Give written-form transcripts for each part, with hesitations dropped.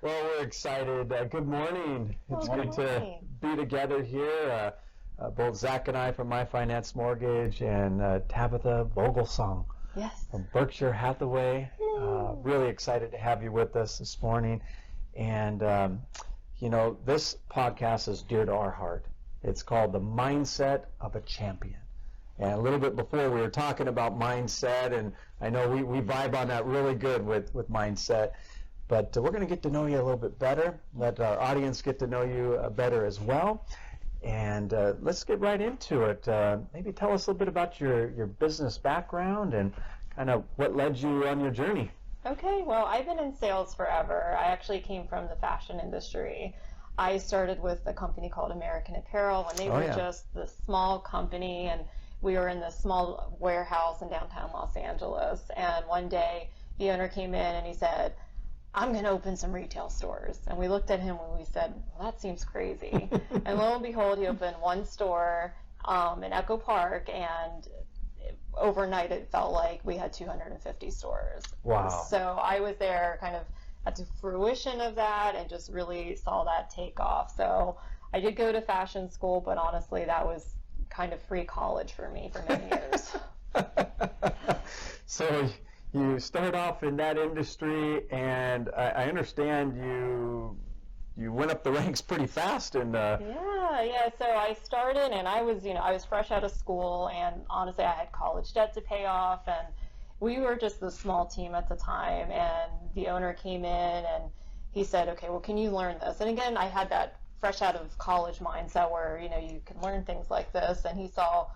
Well, we're excited. Good morning. It's Good good to morning. be together here. Both Zach and I from iFinance Mortgage and Tabitha Vogelsong Yes. from Berkshire Hathaway. Really excited to have you with us this morning. And, this podcast is dear to our heart. It's called The Mindset of a Champion. And a little bit before we were talking about mindset, and I know we vibe on that really good with mindset. But we're going to get to know you a little bit better, let our audience get to know you better as well. And let's get right into it. Maybe tell us a little bit about your business background and kind of what led you on your journey. Okay, well, I've been in sales forever. I actually came from the fashion industry. I started with a company called American Apparel when they were just this small company, and we were in this small warehouse in downtown Los Angeles. And one day the owner came in and he said, "I'm going to open some retail stores." And we looked at him and we said, "Well, that seems crazy." And lo and behold, he opened one store in Echo Park, and overnight it felt like we had 250 stores. Wow. So I was there kind of at the fruition of that and just really saw that take off. So I did go to fashion school, but honestly, that was kind of free college for me for many years. So you started off in that industry, and I understand you went up the ranks pretty fast. And Yeah. So I started, and I was fresh out of school, and honestly, I had college debt to pay off, and we were just a small team at the time. And the owner came in, and he said, "Okay, well, can you learn this?" And again, I had that fresh out of college mindset where you can learn things like this. And he saw,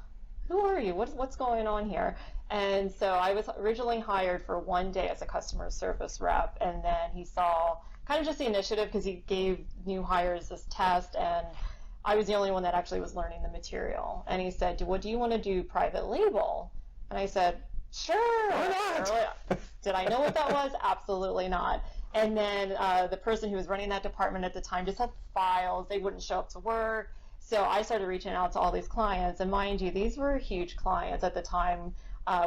"Who are you? What's going on here?" And so I was originally hired for one day as a customer service rep, and then he saw kind of just the initiative because he gave new hires this test, and I was the only one that actually was learning the material. And he said, "What do you want to do, private label?" And I said, "Sure." Why not? Did I know what that was? Absolutely not. And then the person who was running that department at the time just had files. They wouldn't show up to work. So I started reaching out to all these clients, and mind you, these were huge clients at the time.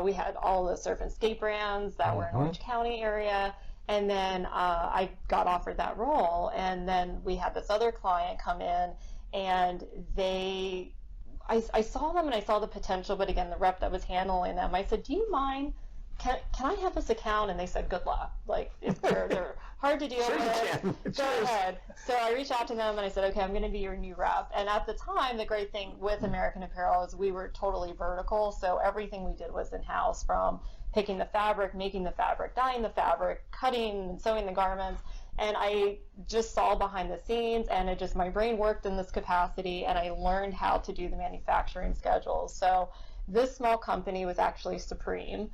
We had all the surf and skate brands that were in Orange County area, and then I got offered that role. And then we had this other client come in, and I saw them and I saw the potential, but again, the rep that was handling them, I said, "Do you mind? Can I have this account?" And they said, "Good luck. Like, if they're hard to deal with, go ahead." So I reached out to them and I said, "Okay, I'm going to be your new rep." And at the time, the great thing with American Apparel is we were totally vertical. So everything we did was in-house, from picking the fabric, making the fabric, dyeing the fabric, cutting and sewing the garments. And I just saw behind the scenes, and my brain worked in this capacity, and I learned how to do the manufacturing schedules. So this small company was actually Supreme.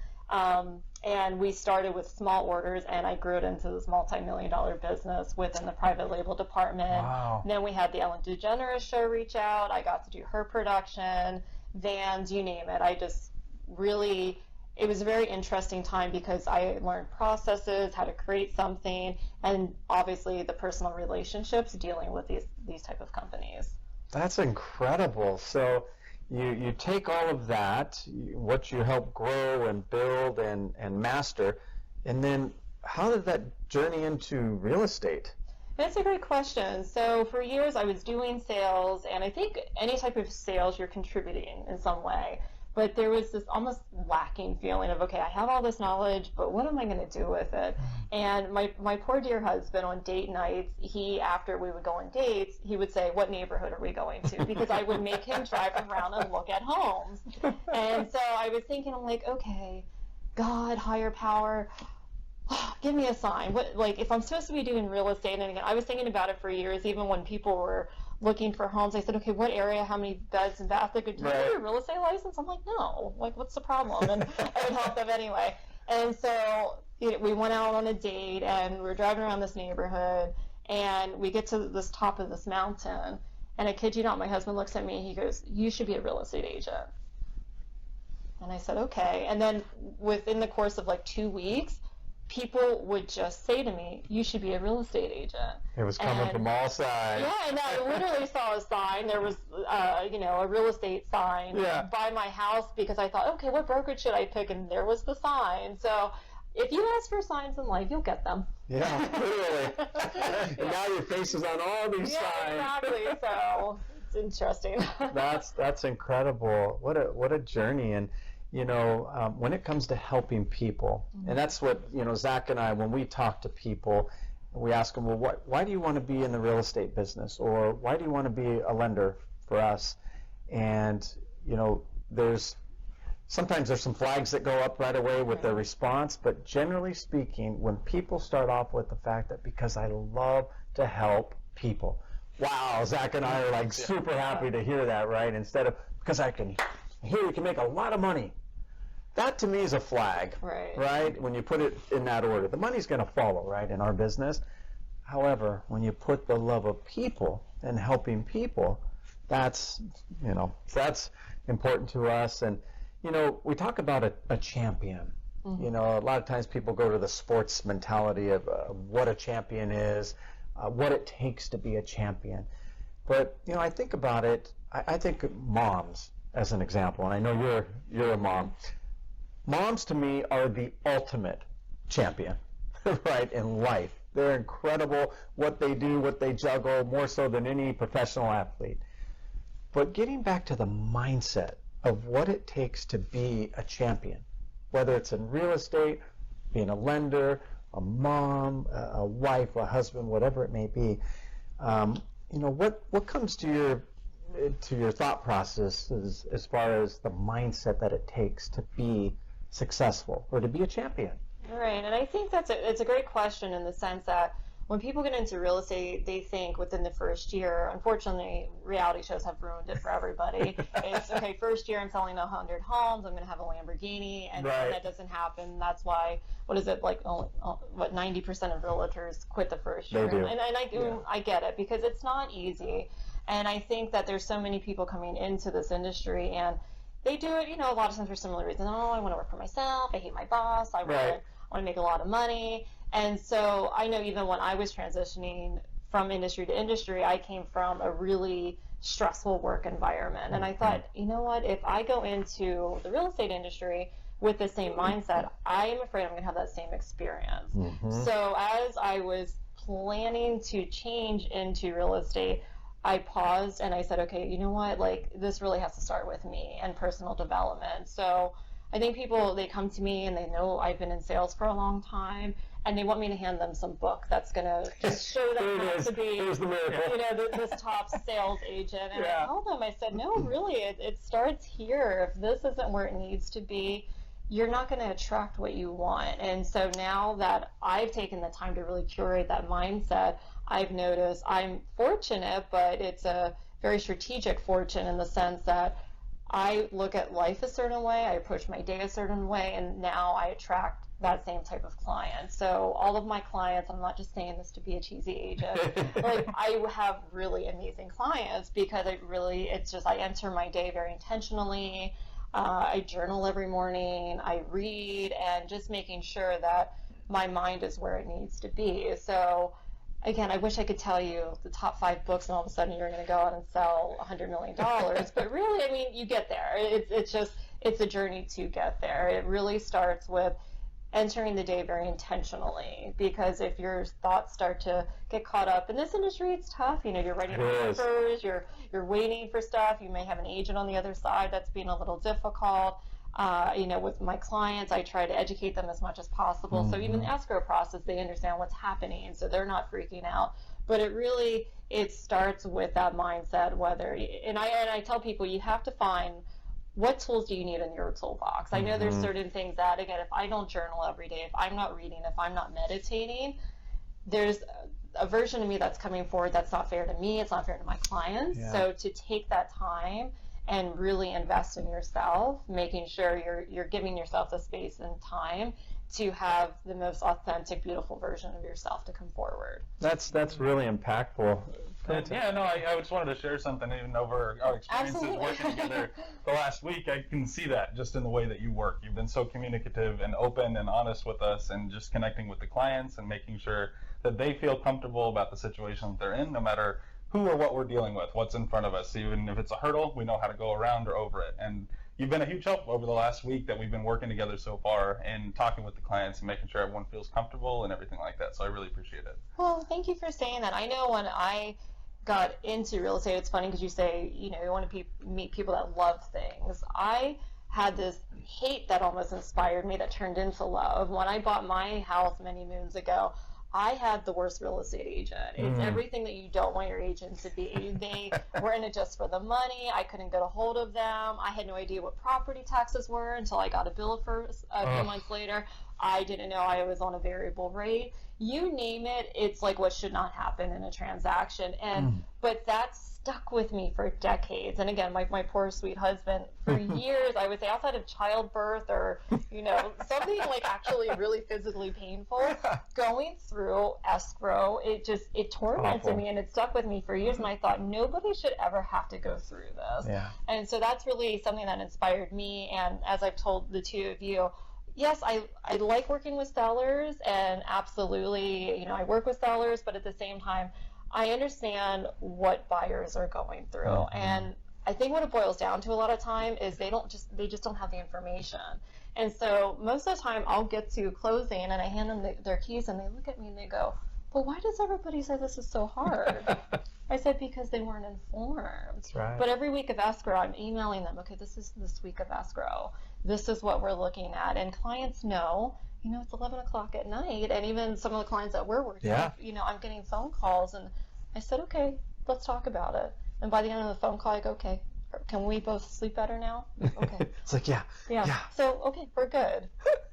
And we started with small orders, and I grew it into this multi-million-dollar business within the private label department. Wow. Then we had the Ellen DeGeneres show reach out. I got to do her production, Vans, you name it. It was a very interesting time because I learned processes, how to create something, and obviously the personal relationships dealing with these type of companies. That's incredible. So you take all of that, what you help grow and build and master, and then how did that journey into real estate? That's a great question. So for years I was doing sales, and I think any type of sales you're contributing in some way. But there was this almost lacking feeling of, okay, I have all this knowledge, but what am I going to do with it? And my poor dear husband, on date nights, after we would go on dates, he would say, "What neighborhood are we going to?" Because I would make him drive around and look at homes. And so I was thinking, I'm like, okay, God, higher power, give me a sign. If I'm supposed to be doing real estate, and again, I was thinking about it for years, even when people were looking for homes. I said, "Okay, what area, how many beds and baths?" They go, "Do you have a real estate license?" I'm like, "No, what's the problem?" And I would help them anyway. And so we went out on a date, and we were driving around this neighborhood, and we get to this top of this mountain, and I kid you not, my husband looks at me, he goes, "You should be a real estate agent." And I said, "Okay." And then within the course of 2 weeks, people would just say to me, "You should be a real estate agent." It was coming from all sides. Yeah, and I literally saw a sign. There was, a real estate sign by my house, because I thought, okay, what brokerage should I pick? And there was the sign. So if you ask for signs in life, you'll get them. Yeah, literally. And now your face is on all these signs. Exactly. So it's interesting. That's incredible. What a journey. And when it comes to helping people, and that's what Zach and I, when we talk to people, we ask them, well, why do you want to be in the real estate business, or why do you want to be a lender for us? And sometimes there's some flags that go up right away with the response, but generally speaking, when people start off with the fact that because I love to help people, wow, Zach and I are like super happy to hear that, right? Instead of because I can hear you can make a lot of money. That to me is a flag, right? When you put it in that order, the money's going to follow, right, in our business. However, when you put the love of people and helping people, that's important to us. And we talk about a champion. A lot of times people go to the sports mentality of what a champion is, what it takes to be a champion. But I think about it. I think moms as an example, and I know you're a mom. Moms to me are the ultimate champion, right, in life. They're incredible what they do, what they juggle, more so than any professional athlete. But getting back to the mindset of what it takes to be a champion, whether it's in real estate, being a lender, a mom, a wife, a husband, whatever it may be, what comes to your thought process as far as the mindset that it takes to be successful or to be a champion? Right, and I think it's a great question in the sense that when people get into real estate, they think within the first year, unfortunately, reality shows have ruined it for everybody. It's, okay, first year I'm selling 100 homes, I'm going to have a Lamborghini, and that doesn't happen. That's why, 90% of realtors quit the first year. They do. And I get it, because it's not easy. And I think that there's so many people coming into this industry, and they do it, a lot of times for similar reasons. Oh, I want to work for myself, I hate my boss, I want to make a lot of money. And so I know even when I was transitioning from industry to industry, I came from a really stressful work environment. And I thought, you know what, if I go into the real estate industry with the same mindset, I am afraid I'm going to have that same experience. So as I was planning to change into real estate, I paused and I said, okay, you know what, this really has to start with me and personal development. So I think people, they come to me and they know I've been in sales for a long time, and they want me to hand them some book that's going to just show them how to be, this top sales agent. And I told them, I said, no, really, it starts here. If this isn't where it needs to be, you're not going to attract what you want. And so now that I've taken the time to really curate that mindset, I've noticed I'm fortunate, but it's a very strategic fortune in the sense that I look at life a certain way, I approach my day a certain way, and now I attract that same type of client. So all of my clients, I'm not just saying this to be a cheesy agent, I have really amazing clients because I enter my day very intentionally. I journal every morning, I read, and just making sure that my mind is where it needs to be. So again, I wish I could tell you the top 5 books and all of a sudden you're going to go out and sell $100 million. But really, you get there. It's a journey to get there. It really starts with entering the day very intentionally, because if your thoughts start to get caught up in this industry, it's tough. You're writing offers, you're waiting for stuff. You may have an agent on the other side that's being a little difficult. With my clients, I try to educate them as much as possible. So even the escrow process, they understand what's happening, so they're not freaking out. But it starts with that mindset. And I tell people, you have to find what tools do you need in your toolbox. I know there's certain things that, again, if I don't journal every day, if I'm not reading, if I'm not meditating, there's a version of me that's coming forward that's not fair to me, it's not fair to my clients. So to take that time and really invest in yourself, making sure you're giving yourself the space and time to have the most authentic, beautiful version of yourself to come forward. That's really impactful. I just wanted to share something. Even over our experiences working together the last week, I can see that just in the way that you work. You've been so communicative and open and honest with us, and just connecting with the clients and making sure that they feel comfortable about the situation that they're in, no matter who or what we're dealing with, what's in front of us. Even if it's a hurdle, we know how to go around or over it. And you've been a huge help over the last week that we've been working together so far and talking with the clients and making sure everyone feels comfortable and everything like that. So I really appreciate it. Well, thank you for saying that. I know when I got into real estate, it's funny because you say, you know, you want to meet people that love things. I had this hate that almost inspired me that turned into love. When I bought my house many moons ago, I had the worst real estate agent. It's everything that you don't want your agent to be. They were in it just for the money. I couldn't get a hold of them. I had no idea what property taxes were until I got a bill for a few months later. I didn't know I was on a variable rate. You name it, it's like what should not happen in a transaction. And but that's stuck with me for decades. And again, my poor sweet husband, for years, I would say outside of childbirth or, you know, something like actually really physically painful, going through escrow, it tormented me and it stuck with me for years. And I thought nobody should ever have to go through this. Yeah. And so that's really something that inspired me. And as I've told the two of you, yes, I like working with sellers, and absolutely, you know, I work with sellers, but at the same time, I understand what buyers are going through. And I think what it boils down to a lot of time is they just don't have the information. And so most of the time I'll get to closing and I hand them their keys and they look at me and they go, but why does everybody say this is so hard? I said, because they weren't informed. That's right. But every week of escrow, I'm emailing them, okay, this is this week of escrow. This is what we're looking at. And clients know, you know, it's 11 o'clock at night. And even some of the clients that we're working with, you know, I'm getting phone calls. And I said, okay, let's talk about it. And by the end of the phone call, I go, okay, can we both sleep better now? Okay. It's like, yeah. So, okay, we're good.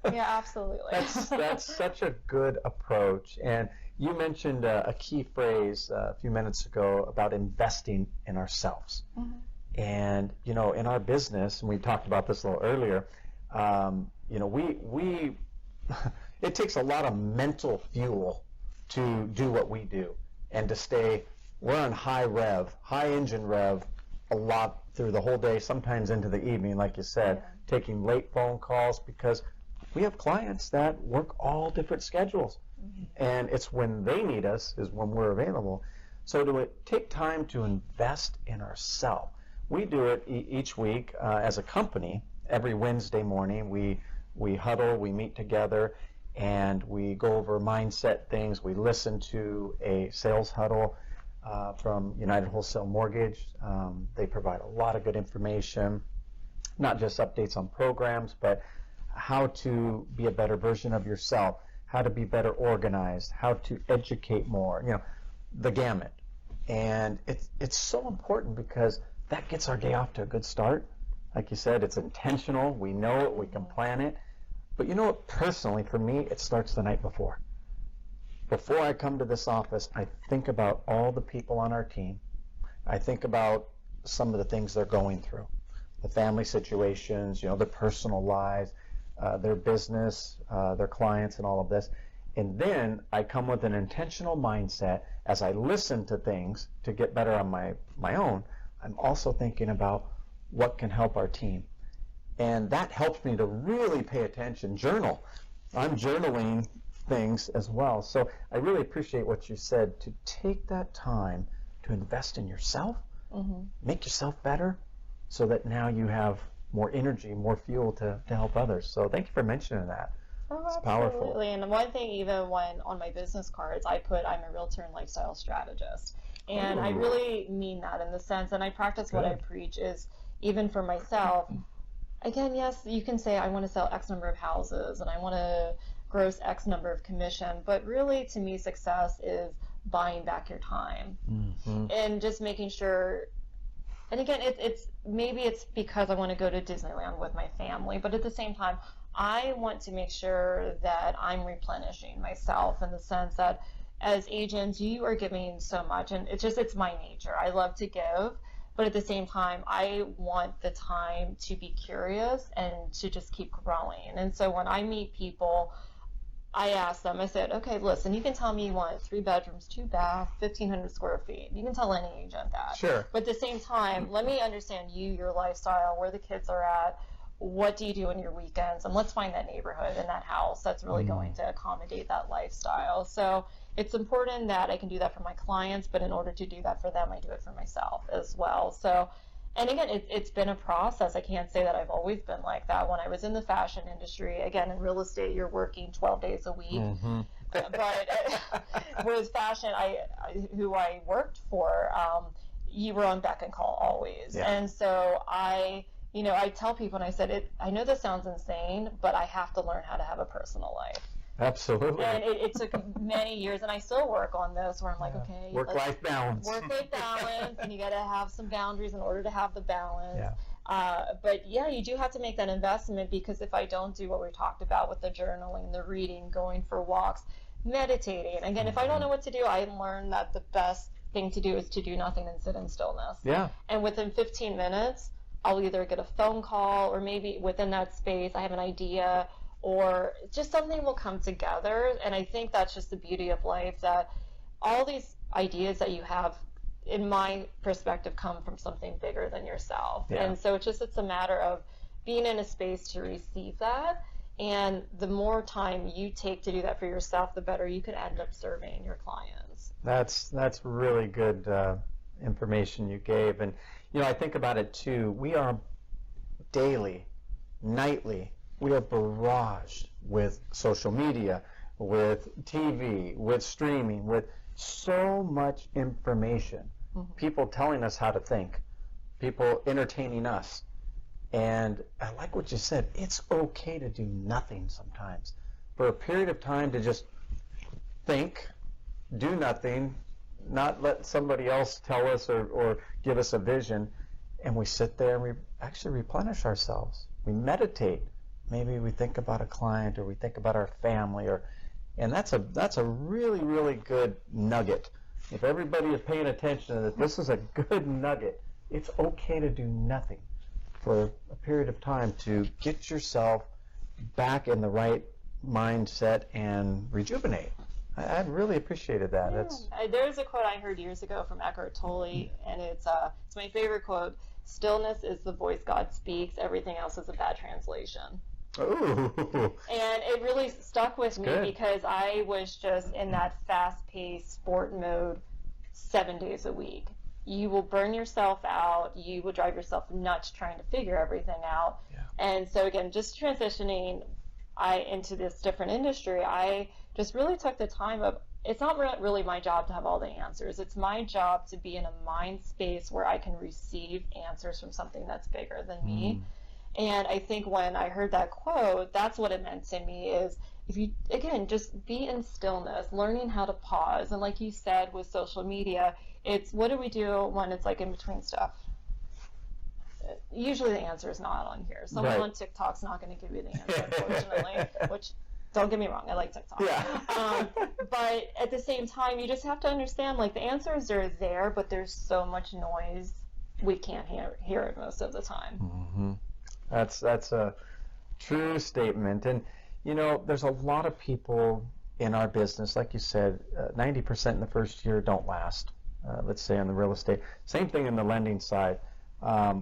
Yeah, absolutely. That's such a good approach. And you mentioned a key phrase a few minutes ago about investing in ourselves. And, you know, in our business, and we talked about this a little earlier, you know, we it takes a lot of mental fuel to do what we do and to stay, we're on high engine rev a lot through the whole day, sometimes into the evening, like you said, taking late phone calls because we have clients that work all different schedules. And it's when they need us is when we're available. So to take time to invest in ourselves. We do it each week as a company. Every Wednesday morning we huddle, we meet together, and we go over mindset things. We listen to a sales huddle from United Wholesale Mortgage. They provide a lot of good information, not just updates on programs, but how to be a better version of yourself, how to be better organized, how to educate more, you know, the gamut. And it's so important because that gets our day off to a good start. Like you said, it's intentional. We know it. We can plan it. But you know what? Personally, for me, it starts the night before. Before I come to this office, I think about all the people on our team. I think about some of the things they're going through, the family situations, you know, their personal lives, their business, their clients, and all of this. And then I come with an intentional mindset as I listen to things to get better on my own. I'm also thinking about what can help our team. And that helps me to really pay attention. Journal. I'm journaling things as well. So I really appreciate what you said, to take that time to invest in yourself, make yourself better, so that now you have more energy, more fuel to help others. So thank you for mentioning that. Oh, it's absolutely. powerful. And one thing, even when on my business cards, I put I'm a realtor and lifestyle strategist. And I really mean that in the sense, and I practice what I preach, is even for myself. Again, yes, you can say I want to sell X number of houses and I want to gross X number of commission, but really to me success is buying back your time and just making sure. And again, it's maybe it's because I want to go to Disneyland with my family, but at the same time, I want to make sure that I'm replenishing myself in the sense that as agents, you are giving so much, and it's my nature. I love to give, but at the same time, I want the time to be curious and to just keep growing. And so when I meet people, I ask them, I said, okay, listen, you can tell me you want 3 bedrooms, 2 baths, 1,500 square feet. You can tell any agent that. Sure. But at the same time, let me understand you, your lifestyle, where the kids are at, what do you do in your weekends, and let's find that neighborhood and that house that's really going to accommodate that lifestyle. So it's important that I can do that for my clients, but in order to do that for them, I do it for myself as well. So And again, it's been a process. I can't say that I've always been like that. When I was in the fashion industry, again, in real estate, you're working 12 days a week. Mm-hmm. But with fashion, who I worked for, you were on beck and call always. Yeah. And so I tell people, and I said, I know this sounds insane, but I have to learn how to have a personal life. Absolutely. And it took many years, and I still work on this, where I'm like, okay, work-life balance. Work-life balance, and you got to have some boundaries in order to have the balance. Yeah. But yeah, you do have to make that investment, because if I don't do what we talked about with the journaling, the reading, going for walks, meditating, again, if I don't know what to do, I learned that the best thing to do is to do nothing and sit in stillness. Yeah. And within 15 minutes, I'll either get a phone call, or maybe within that space, I have an idea, or just something will come together. And I think that's just the beauty of life, that all these ideas that you have, in my perspective, come from something bigger than yourself. Yeah. And so it's a matter of being in a space to receive that. And the more time you take to do that for yourself, the better you could end up serving your clients. That's really good information you gave. And, I think about it too. We are daily, nightly, we are barraged with social media, with TV, with streaming, with so much information. Mm-hmm. People telling us how to think, people entertaining us. And I like what you said. It's okay to do nothing sometimes. For a period of time, to just think, do nothing, not let somebody else tell us or give us a vision. And we sit there and we actually replenish ourselves. We meditate. Maybe we think about a client, or we think about our family, and that's a really, really good nugget. If everybody is paying attention to this, this is a good nugget. It's okay to do nothing for a period of time to get yourself back in the right mindset and rejuvenate. I really appreciated that. Yeah. There's a quote I heard years ago from Eckhart Tolle, and it's my favorite quote: "Stillness is the voice God speaks. Everything else is a bad translation." Ooh. And it really stuck with me, because I was just in that fast-paced sport mode 7 days a week. You will burn yourself out. You will drive yourself nuts trying to figure everything out. Yeah. And so again, just transitioning into this different industry, I just really took the time of, it's not really my job to have all the answers. It's my job to be in a mind space where I can receive answers from something that's bigger than me. And I think when I heard that quote, that's what it meant to me, is if you, again, just be in stillness, learning how to pause. And like you said, with social media, it's what do we do when it's like in between stuff? Usually the answer is not on here. Someone on TikTok's not going to give you the answer, unfortunately, which, don't get me wrong, I like TikTok. Yeah. But at the same time, you just have to understand, like, the answers are there, but there's so much noise, we can't hear it most of the time. Mm-hmm. That's a true statement. And, there's a lot of people in our business, like you said, 90% in the first year don't last, let's say on the real estate. Same thing in the lending side.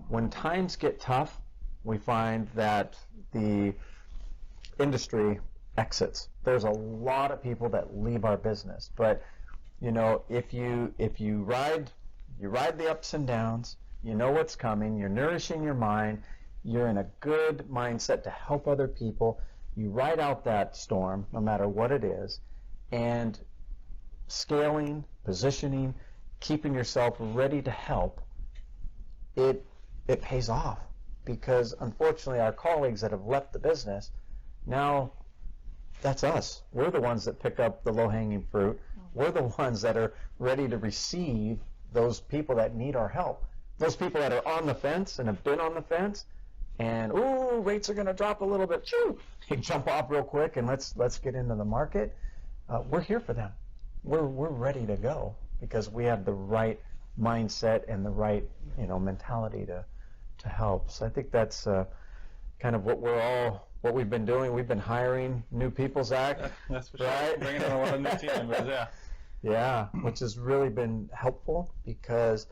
When times get tough, we find that the industry exits. There's a lot of people that leave our business. But, if you ride the ups and downs, you know what's coming, you're nourishing your mind, you're in a good mindset to help other people. You ride out that storm, no matter what it is, and scaling, positioning, keeping yourself ready to help, it pays off. Because unfortunately, our colleagues that have left the business, now that's us. We're the ones that pick up the low-hanging fruit. We're the ones that are ready to receive those people that need our help. Those people that are on the fence and have been on the fence, and rates are going to drop a little bit. Shoo! You jump off real quick and let's get into the market. We're here for them. We're ready to go because we have the right mindset and the right mentality to help. So I think that's kind of what we've been doing. We've been hiring new people, Zach. That's for sure. Right? Bringing in a lot of new team members, yeah. Yeah, which has really been helpful because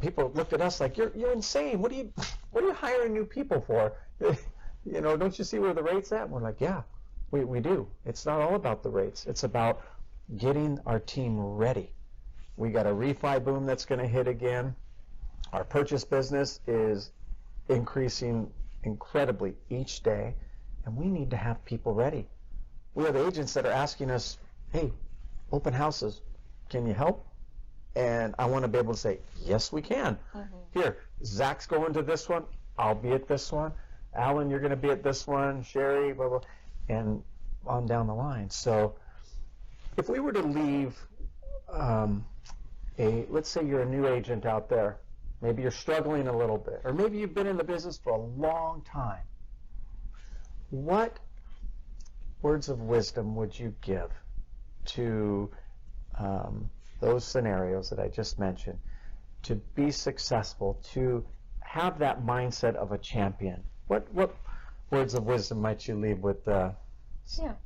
people looked at us like, you're insane. What are you hiring new people for? Don't you see where the rate's at? And we're like, yeah, we do. It's not all about the rates. It's about getting our team ready. We got a refi boom that's going to hit again. Our purchase business is increasing incredibly each day, and we need to have people ready. We have agents that are asking us, hey, open houses, can you help? And I want to be able to say, yes, we can. Here, Zach's going to this one, I'll be at this one. Alan, you're going to be at this one. Sherry, blah, blah, and on down the line. So if we were to leave let's say you're a new agent out there, maybe you're struggling a little bit, or maybe you've been in the business for a long time, what words of wisdom would you give to those scenarios that I just mentioned to be successful, to have that mindset of a champion? What words of wisdom might you leave with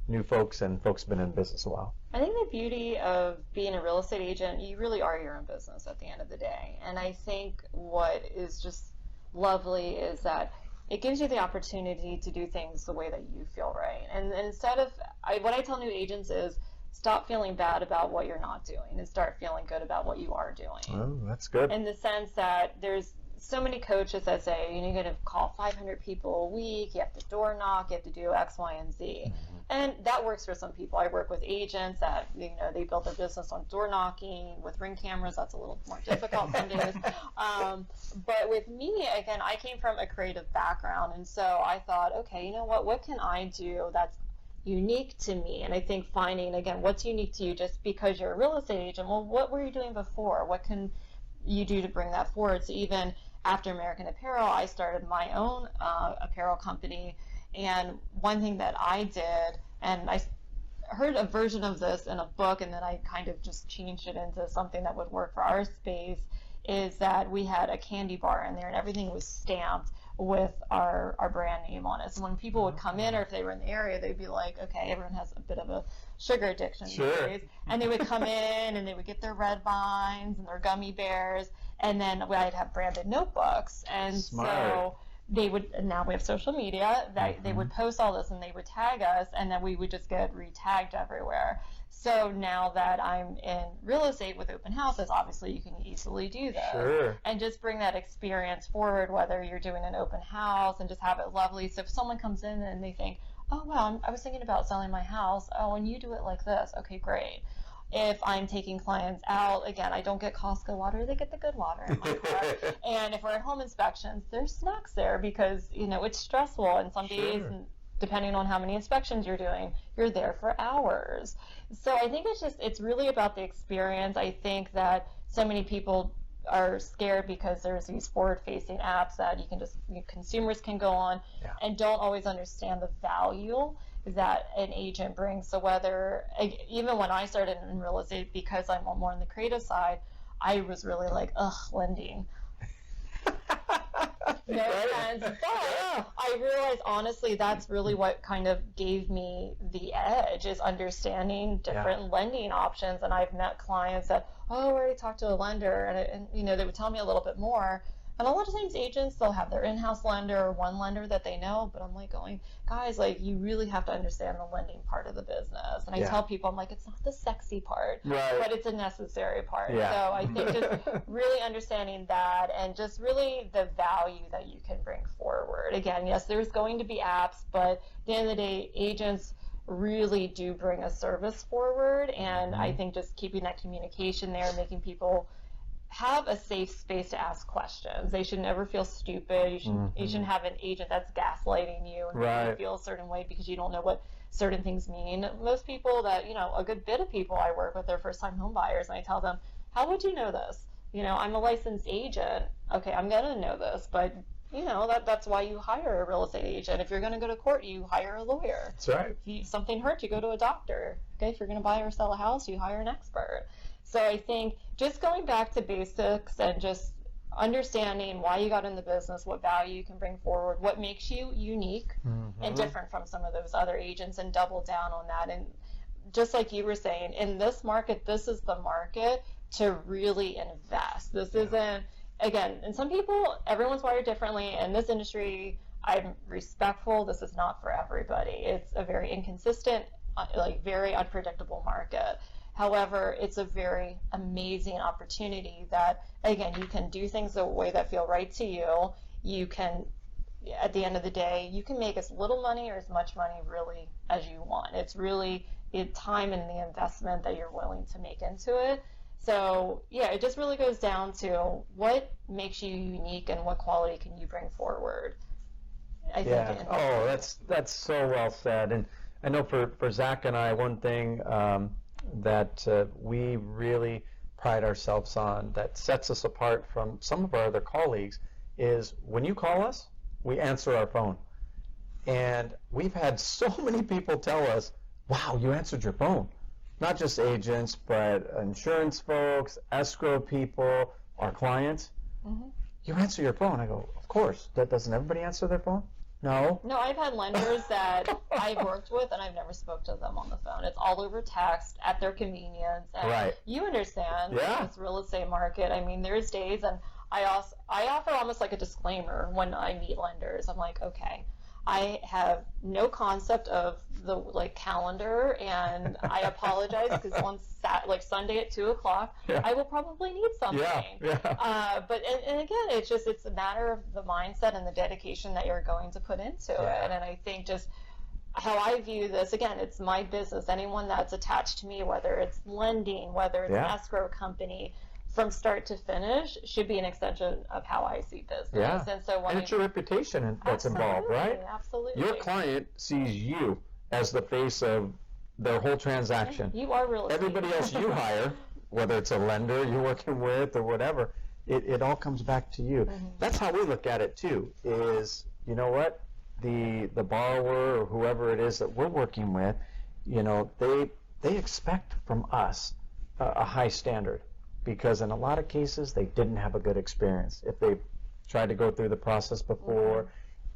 new folks and folks who've been in business a while? I think the beauty of being a real estate agent, you really are your own business at the end of the day. And I think what is just lovely is that it gives you the opportunity to do things the way that you feel right. And instead of, what I tell new agents is, stop feeling bad about what you're not doing and start feeling good about what you are doing. Oh, that's good. In the sense that there's so many coaches that say, you're going to call 500 people a week, you have to door knock, you have to do X, Y, and Z. And that works for some people. I work with agents that, they built their business on door knocking with Ring cameras. That's a little more difficult some days. But with me, again, I came from a creative background. And so I thought, okay, you know what can I do that's unique to me? And I think finding, again, what's unique to you just because you're a real estate agent. Well, what were you doing before? What can you do to bring that forward? So even after American Apparel, I started my own apparel company. And one thing that I did, and I heard a version of this in a book, and then I kind of just changed it into something that would work for our space, is that we had a candy bar in there, and everything was stamped with our brand name on it. So when people would come in, or if they were in the area, they'd be like, okay, everyone has a bit of a sugar addiction these days. And they would come in, and they would get their red vines and their gummy bears, and then I'd have branded notebooks. And so they would, and now we have social media, that they would post all this and they would tag us, and then we would just get re-tagged everywhere. So now that I'm in real estate with open houses, obviously you can easily do this. And just bring that experience forward, whether you're doing an open house, and just have it lovely. So if someone comes in and they think, oh, wow, I was thinking about selling my house. Oh, and you do it like this. Okay, great. If I'm taking clients out, again, I don't get Costco water, they get the good water in my car. And if we're at home inspections, there's snacks there because, it's stressful. And some days, depending on how many inspections you're doing, you're there for hours. So I think it's really about the experience. I think that so many people are scared because there's these forward-facing apps that consumers can go on and don't always understand the value that an agent brings. So even when I started in real estate, because I'm more on the creative side, I was really like, lending. No offense, but I realized honestly that's really what kind of gave me the edge, is understanding different lending options. And I've met clients that, I already talked to a lender, and they would tell me a little bit more. And a lot of times agents, they'll have their in-house lender or one lender that they know, but I'm like going, guys, you really have to understand the lending part of the business. And I tell people, I'm like, it's not the sexy part, but it's a necessary part. So I think just really understanding that, and just really the value that you can bring forward. Again, yes, there's going to be apps, but at the end of the day, agents really do bring a service forward. And I think just keeping that communication there, making people have a safe space to ask questions. They should never feel stupid. You shouldn't have an agent that's gaslighting you and making you feel a certain way because you don't know what certain things mean. Most people that, a good bit of people I work with are first-time home buyers, and I tell them, how would you know this? I'm a licensed agent. Okay, I'm going to know this, but that's why you hire a real estate agent. If you're going to go to court, you hire a lawyer. That's right. If something hurts, you go to a doctor. Okay, if you're going to buy or sell a house, you hire an expert. So I think just going back to basics and just understanding why you got in the business, what value you can bring forward, what makes you unique and different from some of those other agents, and double down on that. And just like you were saying, in this market, this is the market to really invest. This isn't, again, and some people, everyone's wired differently. In this industry, I'm respectful. This is not for everybody. It's a very inconsistent, very unpredictable market. However, it's a very amazing opportunity that, again, you can do things the way that feel right to you. You can, at the end of the day, you can make as little money or as much money really as you want. It's really the time and the investment that you're willing to make into it. So yeah, it just really goes down to what makes you unique and what quality can you bring forward. I Yeah. think. Oh, that's so well said. And I know for Zach and I, one thing that we really pride ourselves on that sets us apart from some of our other colleagues is when you call us, we answer our phone. And we've had so many people tell us, wow, you answered your phone. Not just agents, but insurance folks, escrow people, our clients. Mm-hmm. You answer your phone. I go, of course. Doesn't everybody answer their phone? No. No, I've had lenders that I've worked with and I've never spoke to them on the phone. It's all over text at their convenience. And Right. you understand Yeah. this real estate market. I mean, there's days, and I offer almost like a disclaimer when I meet lenders. I'm like, okay, I have no concept of the calendar, and I apologize because on Sunday at 2:00, Yeah. I will probably need something. Yeah. But again, it's a matter of the mindset and the dedication that you're going to put into Yeah. it. And I think just how I view this, again, it's my business. Anyone that's attached to me, whether it's lending, whether it's Yeah. an escrow company, from start to finish should be an extension of how I see business. Yeah. And so when And it's your reputation that's involved, right? Absolutely. Your client sees you as the face of their whole transaction. You are real estate. Everybody else you hire, whether it's a lender you're working with or whatever, it all comes back to you. Mm-hmm. That's how we look at it too, is, you know what, the borrower or whoever it is that we're working with, you know, they expect from us a high standard, because in a lot of cases they didn't have a good experience if they tried to go through the process before.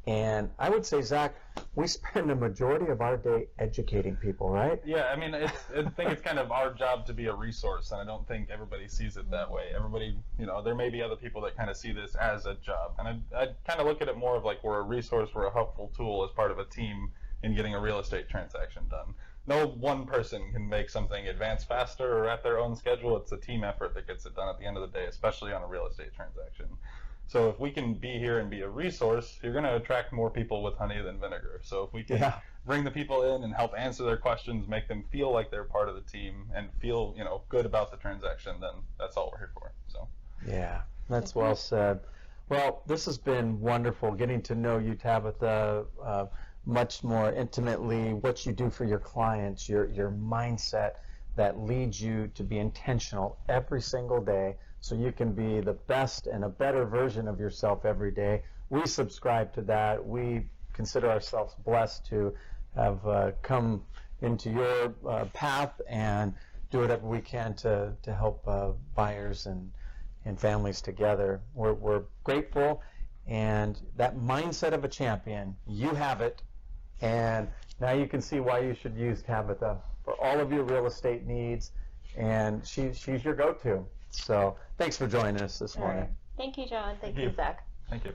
And I would say, Zach, we spend the majority of our day educating people, right? Yeah, I mean, I think it's kind of our job to be a resource, and I don't think everybody sees it that way. Everybody, you know, there may be other people that kind of see this as a job, and I kind of look at it more of like we're a resource, we're a helpful tool as part of a team in getting a real estate transaction done. No one person can make something advance faster or at their own schedule. It's a team effort that gets it done at the end of the day, especially on a real estate transaction. So if we can be here and be a resource, you're going to attract more people with honey than vinegar. So if we can bring the people in and help answer their questions, make them feel like they're part of the team and feel, you know, good about the transaction, then that's all we're here for. So yeah, that's well said. Well, this has been wonderful getting to know you, Tabitha, much more intimately, what you do for your clients, your mindset that leads you to be intentional every single day so you can be the best and a better version of yourself every day. We subscribe to that. We consider ourselves blessed to have come into your path and do whatever we can to help buyers and families together. We're grateful, and that mindset of a champion, you have it. And now you can see why you should use Tabitha for all of your real estate needs, and she's your go-to. So thanks for joining us this morning. Thank you, John. Thank you. you, Zach. thank you.